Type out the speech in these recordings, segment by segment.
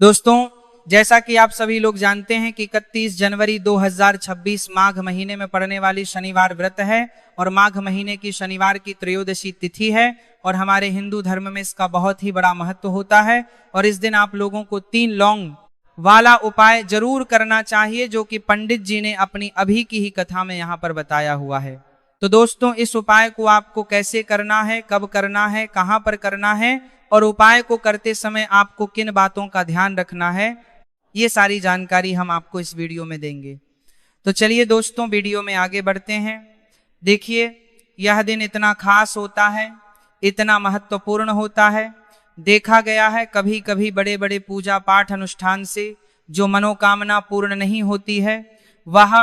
दोस्तों, जैसा कि आप सभी लोग जानते हैं कि 31 जनवरी 2026 माघ महीने में पड़ने वाली शनिवार व्रत है और माघ महीने की शनिवार की त्रयोदशी तिथि है और हमारे हिंदू धर्म में इसका बहुत ही बड़ा महत्व होता है। और इस दिन आप लोगों को 3 लौंग वाला उपाय जरूर करना चाहिए, जो कि पंडित जी ने अपनी अभी की ही कथा में यहाँ पर बताया हुआ है। तो दोस्तों, इस उपाय को आपको कैसे करना है, कब करना है, कहाँ पर करना है और उपाय को करते समय आपको किन बातों का ध्यान रखना है, ये सारी जानकारी हम आपको इस वीडियो में देंगे। तो चलिए दोस्तों, वीडियो में आगे बढ़ते हैं। देखिए, यह दिन इतना खास होता है, इतना महत्वपूर्ण होता है। देखा गया है कभी कभी बड़े बड़े पूजा पाठ अनुष्ठान से जो मनोकामना पूर्ण नहीं होती है, वह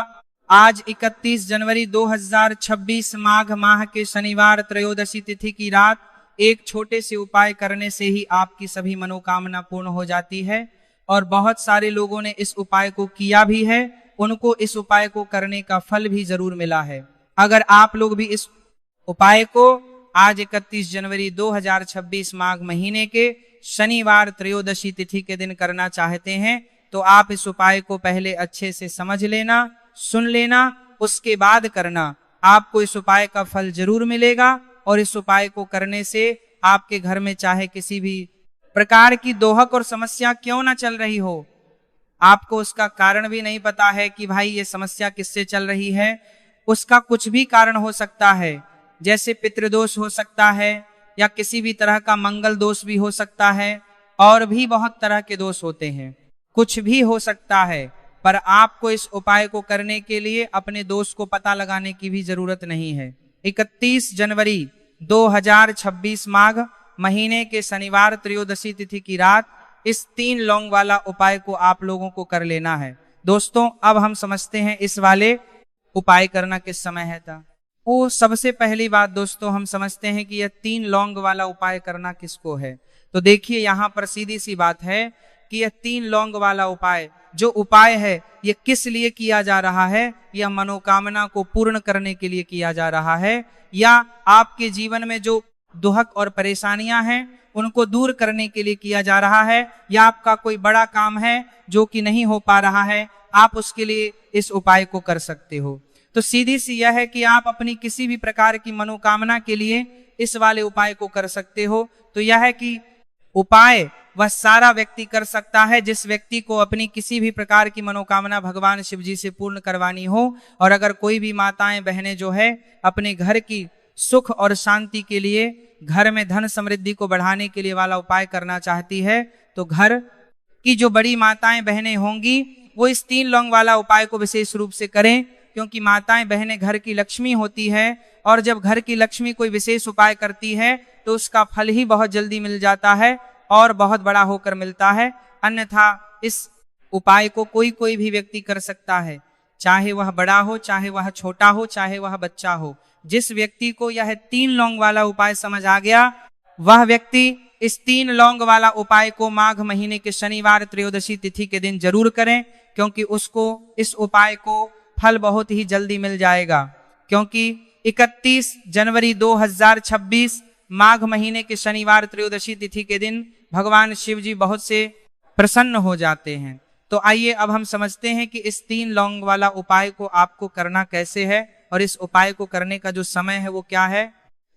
आज 31 जनवरी 2026 माघ माह के शनिवार त्रयोदशी तिथि की रात एक छोटे से उपाय करने से ही आपकी सभी मनोकामना पूर्ण हो जाती है। और बहुत सारे लोगों ने इस उपाय को किया भी है, उनको इस उपाय को करने का फल भी जरूर मिला है। अगर आप लोग भी इस उपाय को आज 31 जनवरी 2026 माघ महीने के शनिवार त्रयोदशी तिथि के दिन करना चाहते हैं, तो आप इस उपाय को पहले अच्छे से समझ लेना, सुन लेना, उसके बाद करना। आपको इस उपाय का फल जरूर मिलेगा और इस उपाय को करने से आपके घर में चाहे किसी भी प्रकार की दोहक और समस्या क्यों ना चल रही हो, आपको उसका कारण भी नहीं पता है कि भाई ये समस्या किससे चल रही है, उसका कुछ भी कारण हो सकता है। जैसे पितृदोष हो सकता है या किसी भी तरह का मंगल दोष भी हो सकता है, और भी बहुत तरह के दोष होते हैं, कुछ भी हो सकता है। पर आपको इस उपाय को करने के लिए अपने दोष को पता लगाने की भी जरूरत नहीं है। 31 जनवरी 2026 माघ महीने के शनिवार त्रयोदशी तिथि की रात इस 3 लौंग वाला उपाय को आप लोगों को कर लेना है। दोस्तों, अब हम समझते हैं इस वाले उपाय करना किस समय है था। वो सबसे पहली बात दोस्तों, हम समझते हैं कि यह 3 लौंग वाला उपाय करना किसको है। तो देखिए, यहाँ पर सीधी सी बात है कि यह 3 लौंग वाला उपाय जो उपाय है, यह किस लिए किया जा रहा है। यह मनोकामना को पूर्ण करने के लिए किया जा रहा है, या आपके जीवन में जो दुहक और परेशानियां हैं उनको दूर करने के लिए किया जा रहा है, या आपका कोई बड़ा काम है जो कि नहीं हो पा रहा है, आप उसके लिए इस उपाय को कर सकते हो। तो सीधी सी यह है कि आप अपनी किसी भी प्रकार की मनोकामना के लिए इस वाले उपाय को कर सकते हो। तो यह है कि उपाय वह सारा व्यक्ति कर सकता है जिस व्यक्ति को अपनी किसी भी प्रकार की मनोकामना भगवान शिव जी से पूर्ण करवानी हो। और अगर कोई भी माताएं बहनें जो है अपने घर की सुख और शांति के लिए, घर में धन समृद्धि को बढ़ाने के लिए वाला उपाय करना चाहती है, तो घर की जो बड़ी माताएं बहनें होंगी वो इस 3 लौंग वाला उपाय को विशेष रूप से करें, क्योंकि माताएं बहनें घर की लक्ष्मी होती है। और जब घर की लक्ष्मी कोई विशेष उपाय करती है तो उसका फल ही बहुत जल्दी मिल जाता है और बहुत बड़ा होकर मिलता है। अन्यथा इस उपाय को कोई भी व्यक्ति कर सकता है, चाहे वह बड़ा हो, चाहे वह छोटा हो, चाहे वह बच्चा हो। जिस व्यक्ति को यह 3 लौंग वाला उपाय समझ आ गया, वह व्यक्ति इस 3 लौंग वाला उपाय को माघ महीने के शनिवार त्रयोदशी तिथि के दिन जरूर करें, क्योंकि उसको इस उपाय को फल बहुत ही जल्दी मिल जाएगा। क्योंकि 31 जनवरी 2026 माघ महीने के शनिवार त्रयोदशी तिथि के दिन भगवान शिव जी बहुत से प्रसन्न हो जाते हैं। तो आइए अब हम समझते हैं कि इस 3 लौंग वाला उपाय को आपको करना कैसे है और इस उपाय को करने का जो समय है वो क्या है।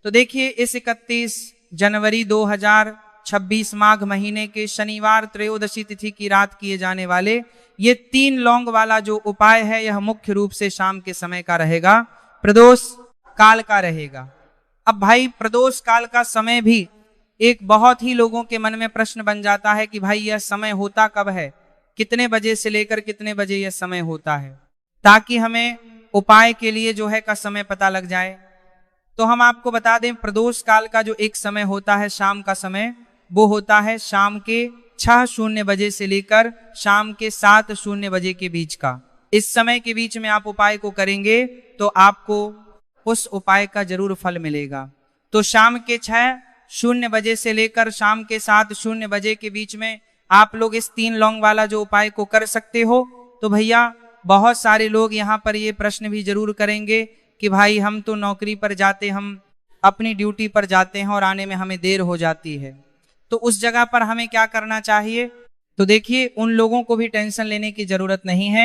तो देखिए, इस 31 जनवरी 2026 माघ महीने के शनिवार त्रयोदशी तिथि की रात किए जाने वाले ये 3 लौंग वाला जो उपाय है, यह मुख्य रूप से शाम के समय का रहेगा, प्रदोष काल का रहेगा। अब भाई, प्रदोष काल का समय भी एक बहुत ही लोगों के मन में प्रश्न बन जाता है कि भाई यह समय होता कब है, कितने बजे से लेकर कितने बजे यह समय होता है, ताकि हमें उपाय के लिए जो है का समय पता लग जाए। तो हम आपको बता दें, प्रदोष काल का जो एक समय होता है शाम का समय, वो होता है शाम के 6:00 बजे से लेकर शाम के 7:00 बजे के बीच का। इस समय के बीच में आप उपाय को करेंगे तो आपको उस उपाय का जरूर फल मिलेगा। तो शाम के 6:00 बजे से लेकर शाम के 7:00 बजे के बीच में आप लोग इस 3 लौंग वाला जो उपाय को कर सकते हो। तो भैया, बहुत सारे लोग यहाँ पर ये प्रश्न भी जरूर करेंगे कि भाई हम तो नौकरी पर जाते, हम अपनी ड्यूटी पर जाते हैं और आने में हमें देर हो जाती है, तो उस जगह पर हमें क्या करना चाहिए। तो देखिए उन लोगों को भी टेंशन लेने की जरूरत नहीं है।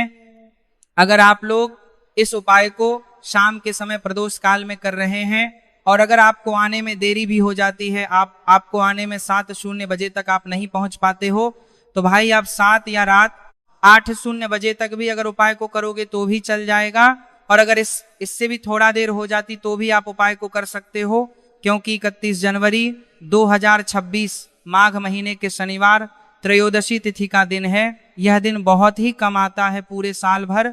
अगर आप लोग इस उपाय को शाम के समय प्रदोष काल में कर रहे हैं और अगर आपको आने में देरी भी हो जाती है, आपको आने में 7:00 बजे तक आप नहीं पहुंच पाते हो, तो भाई आप 7 या रात 8:00 बजे तक भी अगर उपाय को करोगे तो भी चल जाएगा। और अगर इससे भी थोड़ा देर हो जाती तो भी आप उपाय को कर सकते हो, क्योंकि 31 जनवरी 2026 माघ महीने के शनिवार त्रयोदशी तिथि का दिन है। यह दिन बहुत ही कम आता है पूरे साल भर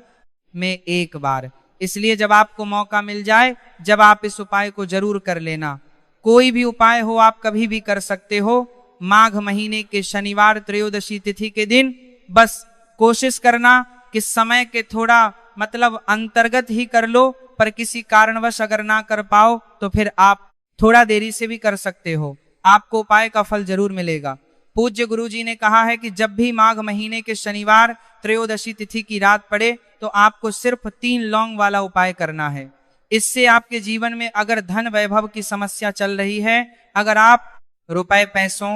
में एक बार, इसलिए जब आपको मौका मिल जाए जब आप इस उपाय को जरूर कर लेना। कोई भी उपाय हो आप कभी भी कर सकते हो। माघ महीने के शनिवार त्रयोदशी तिथि के दिन बस कोशिश करना कि समय के थोड़ा मतलब अंतर्गत ही कर लो, पर किसी कारणवश अगर ना कर पाओ तो फिर आप थोड़ा देरी से भी कर सकते हो, आपको उपाय का फल जरूर मिलेगा। पूज्य गुरु जी ने कहा है कि जब भी माघ महीने के शनिवार त्रयोदशी तिथि की रात पड़े तो आपको सिर्फ 3 लौंग वाला उपाय करना है। इससे आपके जीवन में अगर धन वैभव की समस्या चल रही है, अगर आप रुपए पैसों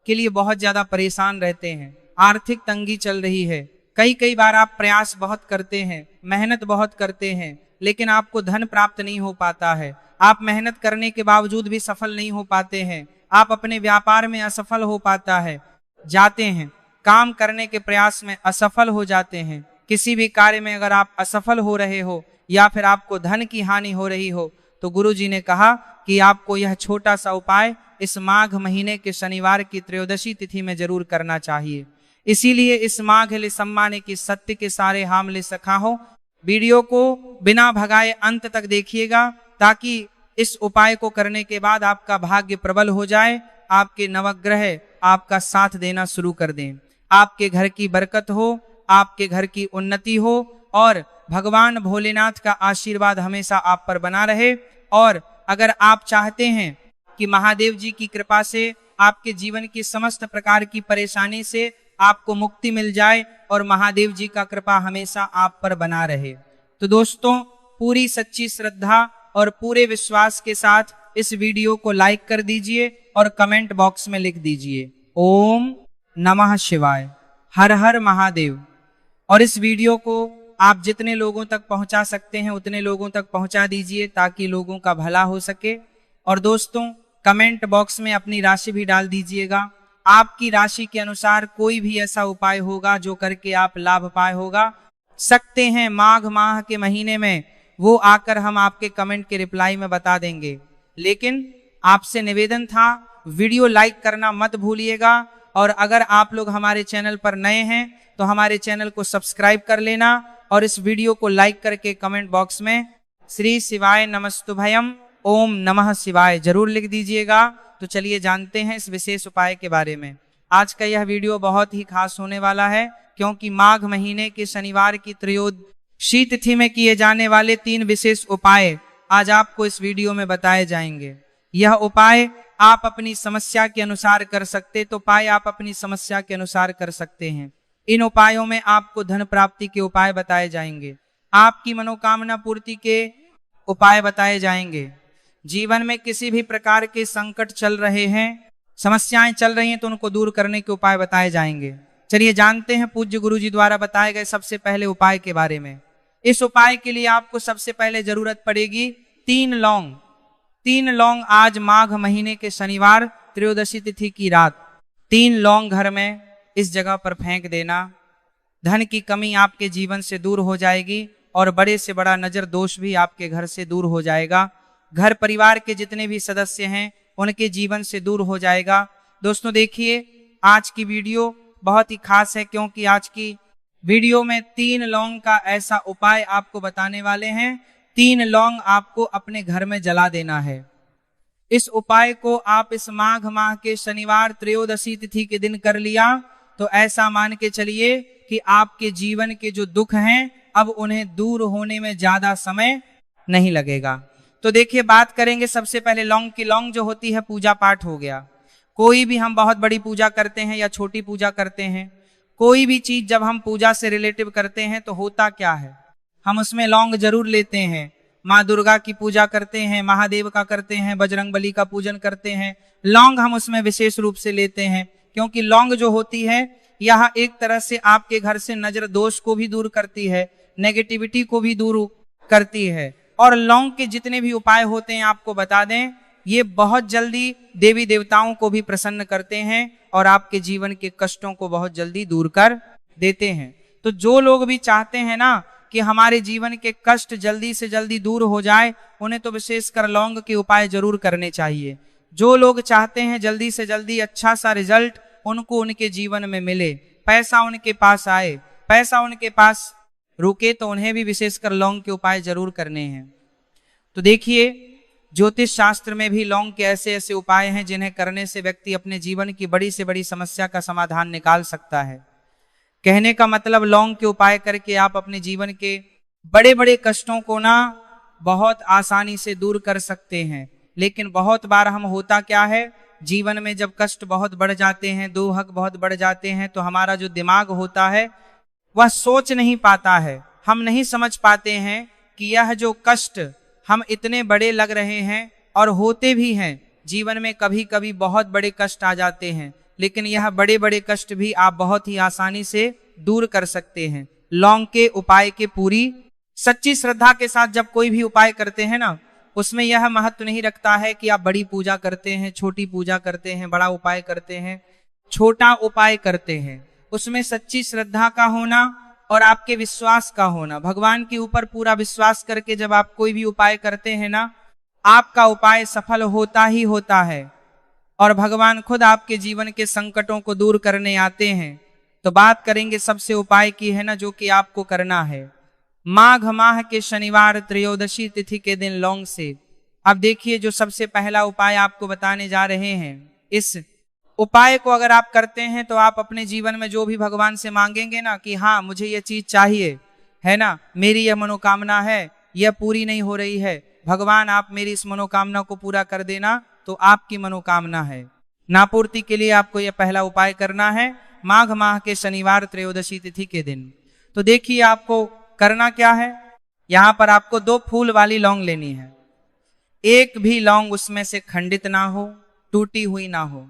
के लिए बहुत ज्यादा परेशान रहते हैं, आर्थिक तंगी चल रही है, कई बार आप प्रयास बहुत करते हैं, मेहनत बहुत करते हैं, लेकिन आपको धन प्राप्त नहीं हो पाता है, आप मेहनत करने के बावजूद भी सफल नहीं हो पाते हैं, आप अपने व्यापार में असफल हो पाता है जाते हैं, काम करने के प्रयास में असफल हो जाते हैं, किसी भी कार्य में अगर आप असफल हो रहे हो या फिर आपको धन की हानि हो रही हो, तो गुरु जी ने कहा कि आपको यह छोटा सा उपाय इस माघ महीने के शनिवार की त्रयोदशी तिथि में जरूर करना चाहिए। इसीलिए इस माघ ले सम्माने की सत्य के सारे हामले सखा हो, वीडियो को बिना भगाए अंत तक देखिएगा, ताकि इस उपाय को करने के बाद आपका भाग्य प्रबल हो जाए, आपके नवग्रह आपका साथ देना शुरू कर दें, आपके घर की बरकत हो, आपके घर की उन्नति हो और भगवान भोलेनाथ का आशीर्वाद हमेशा आप पर बना रहे। और अगर आप चाहते हैं कि महादेव जी की कृपा से आपके जीवन की समस्त प्रकार की परेशानी से आपको मुक्ति मिल जाए और महादेव जी का कृपा हमेशा आप पर बना रहे, तो दोस्तों पूरी सच्ची श्रद्धा और पूरे विश्वास के साथ इस वीडियो को लाइक कर दीजिए और कमेंट बॉक्स में लिख दीजिए ओम नमः शिवाय, हर हर महादेव। और इस वीडियो को आप जितने लोगों तक पहुंचा सकते हैं उतने लोगों तक पहुंचा दीजिए, ताकि लोगों का भला हो सके। और दोस्तों कमेंट बॉक्स में अपनी राशि भी डाल दीजिएगा, आपकी राशि के अनुसार कोई भी ऐसा उपाय होगा जो करके आप लाभ पाए होगा सकते हैं माघ माह के महीने में, वो आकर हम आपके कमेंट के रिप्लाई में बता देंगे। लेकिन आपसे निवेदन था वीडियो लाइक करना मत भूलिएगा, और अगर आप लोग हमारे चैनल पर नए हैं तो हमारे चैनल को सब्सक्राइब कर लेना और इस वीडियो को लाइक करके कमेंट बॉक्स में श्री शिवाय नमस्तुभयम ओम नमः शिवाय जरूर लिख दीजिएगा। तो चलिए जानते हैं इस विशेष उपाय के बारे में। आज का यह वीडियो बहुत ही खास होने वाला है, क्योंकि माघ महीने के शनिवार की त्रयोदशी तिथि में किए जाने वाले 3 विशेष उपाय आज आपको इस वीडियो में बताए जाएंगे। यह उपाय आप अपनी समस्या के अनुसार कर सकते, तो उपाय आप अपनी समस्या के अनुसार कर सकते हैं। इन उपायों में आपको धन प्राप्ति के उपाय बताए जाएंगे, आपकी मनोकामना पूर्ति के उपाय बताए जाएंगे। जीवन में किसी भी प्रकार के संकट चल रहे हैं, समस्याएं चल रही हैं, तो उनको दूर करने के उपाय बताए जाएंगे। चलिए जानते हैं पूज्य गुरु जी द्वारा बताए गए सबसे पहले उपाय के बारे में। इस उपाय के लिए आपको सबसे पहले जरूरत पड़ेगी 3 लौंग। 3 लौंग आज माघ महीने के शनिवार त्रयोदशी तिथि की रात 3 लौंग घर में इस जगह पर फेंक देना। धन की कमी आपके जीवन से दूर हो जाएगी और बड़े से बड़ा नजर दोष भी आपके घर से दूर हो जाएगा। घर परिवार के जितने भी सदस्य हैं उनके जीवन से दूर हो जाएगा। दोस्तों देखिए आज की वीडियो बहुत ही खास है, क्योंकि आज की वीडियो में 3 लौंग का ऐसा उपाय आपको बताने वाले हैं। 3 लौंग आपको अपने घर में जला देना है। इस उपाय को आप इस माघ माह के शनिवार त्रयोदशी तिथि के दिन कर लिया तो ऐसा मान के चलिए कि आपके जीवन के जो दुख हैं अब उन्हें दूर होने में ज्यादा समय नहीं लगेगा। तो देखिए बात करेंगे सबसे पहले लौंग की। लौंग जो होती है पूजा पाठ हो गया, कोई भी हम बहुत बड़ी पूजा करते हैं या छोटी पूजा करते हैं, कोई भी चीज जब हम पूजा से रिलेटिव करते हैं तो होता क्या है, हम उसमें लौंग जरूर लेते हैं। माँ दुर्गा की पूजा करते हैं, महादेव का करते हैं, बजरंगबली का पूजन करते हैं, लौंग हम उसमें विशेष रूप से लेते हैं, क्योंकि लौंग जो होती है यह एक तरह से आपके घर से नजर दोष को भी दूर करती है, नेगेटिविटी को भी दूर करती है। और लौंग के जितने भी उपाय होते हैं आपको बता दें, ये बहुत जल्दी देवी देवताओं को भी प्रसन्न करते हैं और आपके जीवन के कष्टों को बहुत जल्दी दूर कर देते हैं। तो जो लोग भी चाहते हैं ना कि हमारे जीवन के कष्ट जल्दी से जल्दी दूर हो जाए, उन्हें तो विशेषकर लौंग के उपाय जरूर करने चाहिए। जो लोग चाहते हैं जल्दी से जल्दी अच्छा सा रिजल्ट उनको उनके जीवन में मिले, पैसा उनके पास आए, पैसा उनके पास रुके, तो उन्हें भी विशेषकर लौंग के उपाय जरूर करने हैं। तो देखिए, ज्योतिष शास्त्र में भी लौंग के ऐसे ऐसे उपाय हैं जिन्हें करने से व्यक्ति अपने जीवन की बड़ी से बड़ी समस्या का समाधान निकाल सकता है। कहने का मतलब, लौंग के उपाय करके आप अपने जीवन के बड़े बड़े कष्टों को ना बहुत आसानी से दूर कर सकते हैं। लेकिन बहुत बार हम होता क्या है, जीवन में जब कष्ट बहुत बढ़ जाते हैं, दुख बहुत बढ़ जाते हैं, तो हमारा जो दिमाग होता है वह सोच नहीं पाता है। हम नहीं समझ पाते हैं कि यह जो कष्ट हम इतने बड़े लग रहे हैं और होते भी हैं। जीवन में कभी कभी बहुत बड़े कष्ट आ जाते हैं, लेकिन यह बड़े बड़े कष्ट भी आप बहुत ही आसानी से दूर कर सकते हैं लौंग के उपाय के पूरी सच्ची श्रद्धा के साथ। जब कोई भी उपाय करते हैं ना, उसमें यह महत्व नहीं रखता है कि आप बड़ी पूजा करते हैं, छोटी पूजा करते हैं, बड़ा उपाय करते हैं, छोटा उपाय करते हैं। उसमें सच्ची श्रद्धा का होना और आपके विश्वास का होना, भगवान के ऊपर पूरा विश्वास करके जब आप कोई भी उपाय करते हैं ना, आपका उपाय सफल होता ही होता है और भगवान खुद आपके जीवन के संकटों को दूर करने आते हैं। तो बात करेंगे सबसे उपाय की है ना, जो कि आपको करना है माघ माह के शनिवार त्रयोदशी तिथि के दिन लौंग से। अब देखिए, जो सबसे पहला उपाय आपको बताने जा रहे हैं, इस उपाय को अगर आप करते हैं तो आप अपने जीवन में जो भी भगवान से मांगेंगे ना कि हाँ मुझे ये चीज चाहिए, है ना, मेरी यह मनोकामना है, यह पूरी नहीं हो रही है, भगवान आप मेरी इस मनोकामना को पूरा कर देना, तो आपकी मनोकामना है नापूर्ति के लिए आपको यह पहला उपाय करना है माघ माह के शनिवार त्रयोदशी तिथि के दिन। तो देखिए, आपको करना क्या है, यहां पर आपको 2 फूल वाली लौंग लेनी है। एक भी लौंग उसमें से खंडित ना हो, टूटी हुई ना हो।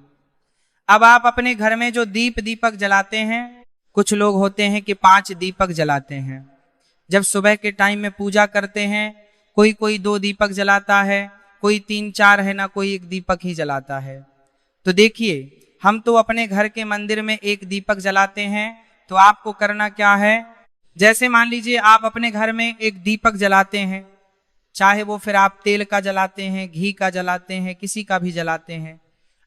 अब आप अपने घर में जो दीपक जलाते हैं, कुछ लोग होते हैं कि 5 दीपक जलाते हैं। जब सुबह के टाइम में पूजा करते हैं, कोई 2 दीपक जलाता है, कोई 3-4 है ना, कोई 1 दीपक ही जलाता है। तो देखिए, हम तो अपने घर के मंदिर में 1 दीपक जलाते हैं। तो आपको करना क्या है, जैसे मान लीजिए आप अपने घर में 1 दीपक जलाते हैं, चाहे वो फिर आप तेल का जलाते हैं, घी का जलाते हैं, किसी का भी जलाते हैं।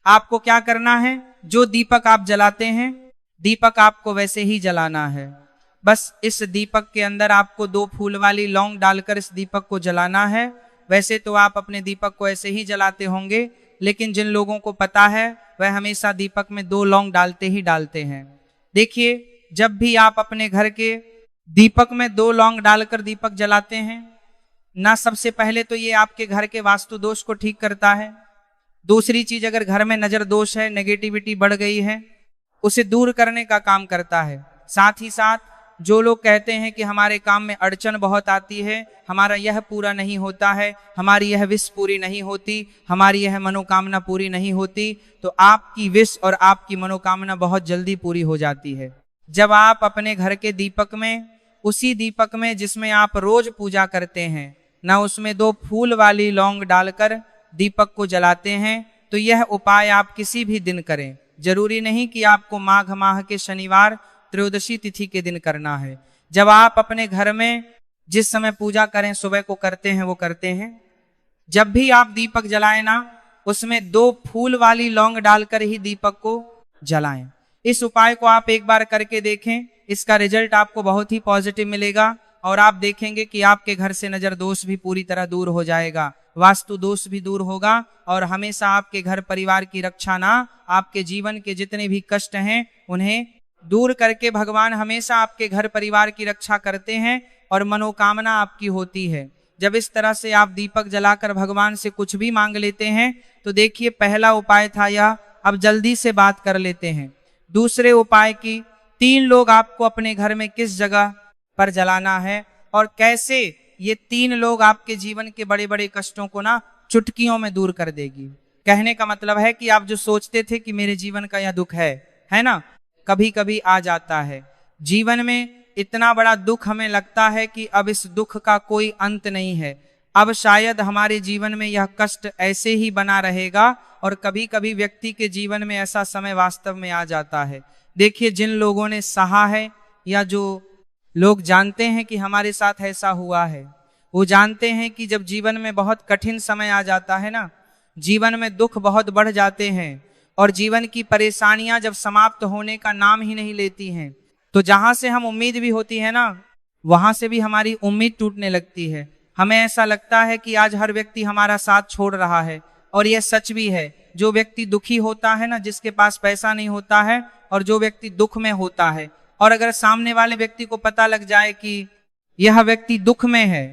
आपको क्या करना है, जो दीपक आप जलाते हैं, दीपक आपको वैसे ही जलाना है। बस इस दीपक के अंदर आपको 2 फूल वाली लौंग डालकर इस दीपक को जलाना है। वैसे तो आप अपने दीपक को ऐसे ही जलाते होंगे, लेकिन जिन लोगों को पता है वह हमेशा दीपक में 2 लौंग डालते ही डालते हैं। देखिए, जब भी आप अपने घर के दीपक में 2 लौंग डालकर दीपक जलाते हैं ना, सबसे पहले तो ये आपके घर के वास्तु दोष को ठीक करता है। दूसरी चीज, अगर घर में नजर दोष है, नेगेटिविटी बढ़ गई है, उसे दूर करने का काम करता है। साथ ही साथ जो लोग कहते हैं कि हमारे काम में अड़चन बहुत आती है, हमारा यह पूरा नहीं होता है, हमारी यह विश पूरी नहीं होती, हमारी यह मनोकामना पूरी नहीं होती, तो आपकी विश और आपकी मनोकामना बहुत जल्दी पूरी हो जाती है। जब आप अपने घर के दीपक में, उसी दीपक में जिसमें आप रोज पूजा करते हैं ना, उसमें 2 फूल वाली लौंग डालकर दीपक को जलाते हैं, तो यह उपाय आप किसी भी दिन करें। जरूरी नहीं कि आपको माघ माह के शनिवार त्रयोदशी तिथि के दिन करना है। जब आप अपने घर में जिस समय पूजा करें, सुबह को करते हैं, वो करते हैं। जब भी आप दीपक जलाएं ना, उसमें 2 फूल वाली लौंग डालकर ही दीपक को जलाएं। इस उपाय को आप एक बार करके देखें, इसका रिजल्ट आपको बहुत ही पॉजिटिव मिलेगा और आप देखेंगे कि आपके घर से नजर दोष भी पूरी तरह दूर हो जाएगा, वास्तु दोष भी दूर होगा और हमेशा आपके घर परिवार की रक्षा ना, आपके जीवन के जितने भी कष्ट हैं उन्हें दूर करके भगवान हमेशा आपके घर परिवार की रक्षा करते हैं और मनोकामना आपकी होती है। जब इस तरह से आप दीपक जलाकर भगवान से कुछ भी मांग लेते हैं, तो देखिए, पहला उपाय था यह। अब जल्दी से बात कर लेते हैं दूसरे उपाय की। 3 लोग आपको अपने घर में किस जगह पर जलाना है और कैसे ये 3 लोग आपके जीवन के बड़े बड़े कष्टों को ना चुटकियों में दूर कर देगी। कहने का मतलब है कि आप जो सोचते थे कि मेरे जीवन का यह दुख है ना, कभी कभी आ जाता है। जीवन में इतना बड़ा दुख हमें लगता है कि अब इस दुख का कोई अंत नहीं है, अब शायद हमारे जीवन में यह कष्ट ऐसे ही बना रहेगा। और कभी कभी व्यक्ति के जीवन में ऐसा समय वास्तव में आ जाता है। देखिए, जिन लोगों ने सहा है या जो लोग जानते हैं कि हमारे साथ ऐसा हुआ है, वो जानते हैं कि जब जीवन में बहुत कठिन समय आ जाता है ना, जीवन में दुख बहुत बढ़ जाते हैं और जीवन की परेशानियां जब समाप्त होने का नाम ही नहीं लेती हैं, तो जहां से हम उम्मीद भी होती है ना, वहां से भी हमारी उम्मीद टूटने लगती है। हमें ऐसा लगता है कि आज हर व्यक्ति हमारा साथ छोड़ रहा है, और यह सच भी है। जो व्यक्ति दुखी होता है ना, जिसके पास पैसा नहीं होता है, और जो व्यक्ति दुख में होता है, और अगर सामने वाले व्यक्ति को पता लग जाए कि यह व्यक्ति दुख में है,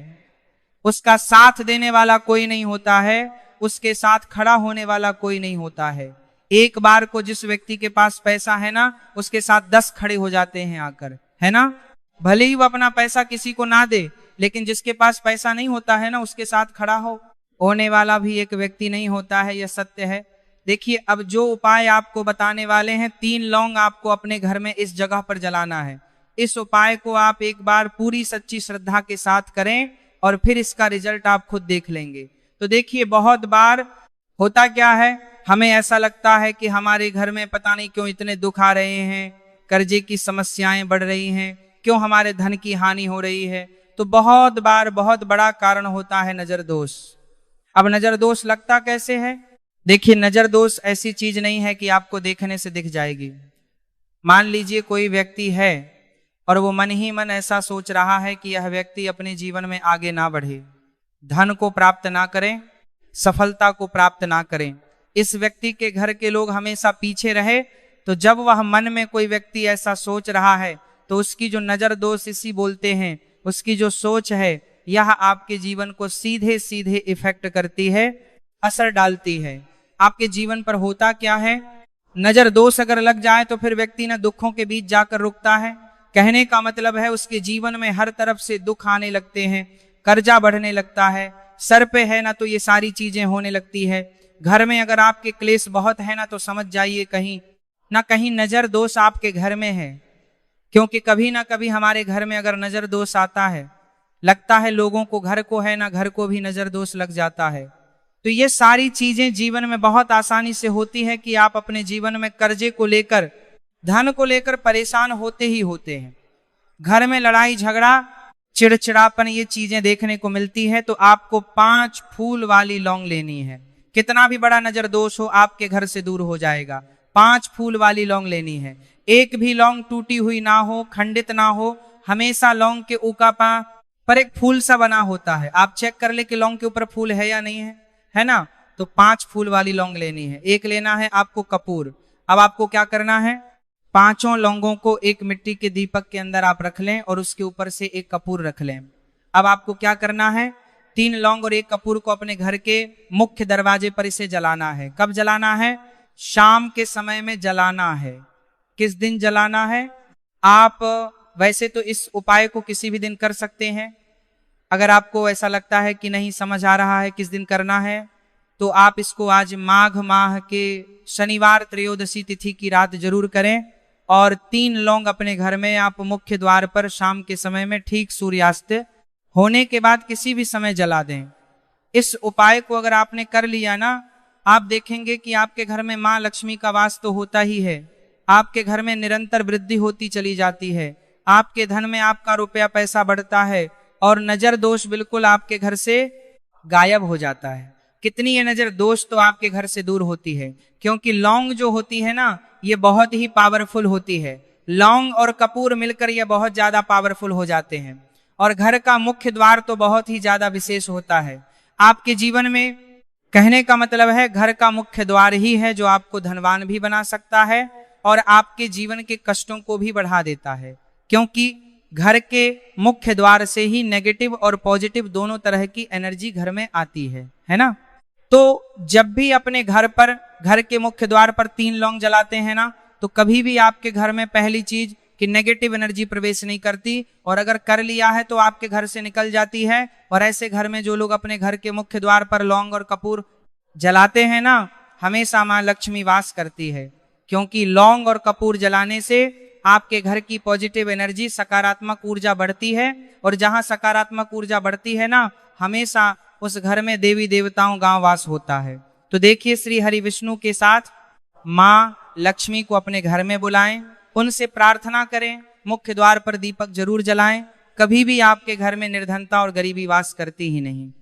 उसका साथ देने वाला कोई नहीं होता है, उसके साथ खड़ा होने वाला कोई नहीं होता है। एक बार को जिस व्यक्ति के पास पैसा है ना, उसके साथ 10 खड़े हो जाते हैं आकर, है ना। भले ही वो अपना पैसा किसी को ना दे, लेकिन जिसके पास पैसा नहीं होता है ना, उसके साथ खड़ा होने वाला भी एक व्यक्ति नहीं होता है, यह सत्य है। देखिए, अब जो उपाय आपको बताने वाले हैं, 3 लौंग आपको अपने घर में इस जगह पर जलाना है। इस उपाय को आप एक बार पूरी सच्ची श्रद्धा के साथ करें और फिर इसका रिजल्ट आप खुद देख लेंगे। तो देखिए, बहुत बार होता क्या है, हमें ऐसा लगता है कि हमारे घर में पता नहीं क्यों इतने दुख आ रहे हैं, कर्जे की समस्याएं बढ़ रही हैं, क्यों हमारे धन की हानि हो रही है। तो बहुत बार बहुत बड़ा कारण होता है नजर दोष। अब नजर दोष लगता कैसे है? देखिए, नजर दोष ऐसी चीज नहीं है कि आपको देखने से दिख जाएगी। मान लीजिए कोई व्यक्ति है और वो मन ही मन ऐसा सोच रहा है कि यह व्यक्ति अपने जीवन में आगे ना बढ़े, धन को प्राप्त ना करें, सफलता को प्राप्त ना करें, इस व्यक्ति के घर के लोग हमेशा पीछे रहे। तो जब वह मन में कोई व्यक्ति ऐसा सोच रहा है, तो उसकी जो नजर दोष इसी बोलते हैं, उसकी जो सोच है, यह आपके जीवन को सीधे सीधे इफेक्ट करती है, असर डालती है। आपके जीवन पर होता क्या है, नजर दोष अगर लग जाए तो फिर व्यक्ति ना दुखों के बीच जाकर रुकता है। कहने का मतलब है, उसके जीवन में हर तरफ से दुख आने लगते हैं, कर्जा बढ़ने लगता है, सर पे है ना तो ये सारी चीजें होने लगती है। घर में अगर आपके क्लेश बहुत है ना, तो समझ जाइए कहीं ना कहीं नजर दोष आपके घर में है। क्योंकि कभी ना कभी हमारे घर में अगर नजर दोष आता है, लगता है लोगों को, घर को है ना, घर को भी नजर दोष लग जाता है। तो ये सारी चीजें जीवन में बहुत आसानी से होती है कि आप अपने जीवन में कर्जे को लेकर, धन को लेकर परेशान होते ही होते हैं। घर में लड़ाई झगड़ा, चिड़चिड़ापन, ये चीजें देखने को मिलती है। तो आपको 5 फूल वाली लौंग लेनी है। कितना भी बड़ा नजर दोष हो, आपके घर से दूर हो जाएगा। 5 फूल वाली लौंग लेनी है। एक भी लौंग टूटी हुई ना हो, खंडित ना हो। हमेशा लौंग के ऊका पर एक फूल सा बना होता है। आप चेक कर ले कि लौंग के ऊपर फूल है या नहीं है ना। तो 5 फूल वाली लौंग लेनी है। एक लेना है आपको कपूर। अब आपको क्या करना है, 5 लौंगों को एक मिट्टी के दीपक के अंदर आप रख लें और उसके ऊपर से एक कपूर रख लें। अब आपको क्या करना है, 3 लौंग और एक कपूर को अपने घर के मुख्य दरवाजे पर इसे जलाना है। कब जलाना है? शाम के समय में जलाना है। किस दिन जलाना है? आप वैसे तो इस उपाय को किसी भी दिन कर सकते हैं। अगर आपको ऐसा लगता है कि नहीं समझ आ रहा है किस दिन करना है, तो आप इसको आज माघ माह के शनिवार त्रयोदशी तिथि की रात जरूर करें। और 3 लौंग अपने घर में आप मुख्य द्वार पर शाम के समय में ठीक सूर्यास्त होने के बाद किसी भी समय जला दें। इस उपाय को अगर आपने कर लिया ना, आप देखेंगे कि आपके घर में माँ लक्ष्मी का वास तो होता ही है। आपके घर में निरंतर वृद्धि होती चली जाती है। आपके धन में आपका रुपया पैसा बढ़ता है और नजर दोष बिल्कुल आपके घर से गायब हो जाता है। कितनी ये नजर दोष तो आपके घर से दूर होती है, क्योंकि लौंग जो होती है ना, ये बहुत ही पावरफुल होती है। लौंग और कपूर मिलकर ये बहुत ज्यादा पावरफुल हो जाते हैं। और घर का मुख्य द्वार तो बहुत ही ज्यादा विशेष होता है। आपके जीवन में, कहने का मतलब है, घर का मुख्य द्वार ही है जो आपको धनवान भी बना सकता है और आपके जीवन के कष्टों को भी बढ़ा देता है। क्योंकि घर के मुख्य द्वार से ही नेगेटिव और पॉजिटिव दोनों तरह की एनर्जी घर में आती है ना। तो जब भी अपने घर पर, घर के मुख्य द्वार पर 3 लौंग जलाते हैं ना, तो कभी भी आपके घर में पहली चीज कि नेगेटिव एनर्जी प्रवेश नहीं करती, और अगर कर लिया है तो आपके घर से निकल जाती है। और ऐसे घर में जो लोग अपने घर के मुख्य द्वार पर लौंग और कपूर जलाते हैं ना, हमेशा माँ लक्ष्मी वास करती है। क्योंकि लौंग और कपूर जलाने से आपके घर की पॉजिटिव एनर्जी, सकारात्मक ऊर्जा बढ़ती है, और जहां सकारात्मक ऊर्जा बढ़ती है ना, हमेशा उस घर में देवी देवताओं का वास होता है। तो देखिए, श्री हरि विष्णु के साथ माँ लक्ष्मी को अपने घर में बुलाएं, उनसे प्रार्थना करें, मुख्य द्वार पर दीपक जरूर जलाएं। कभी भी आपके घर में निर्धनता और गरीबी वास करती ही नहीं।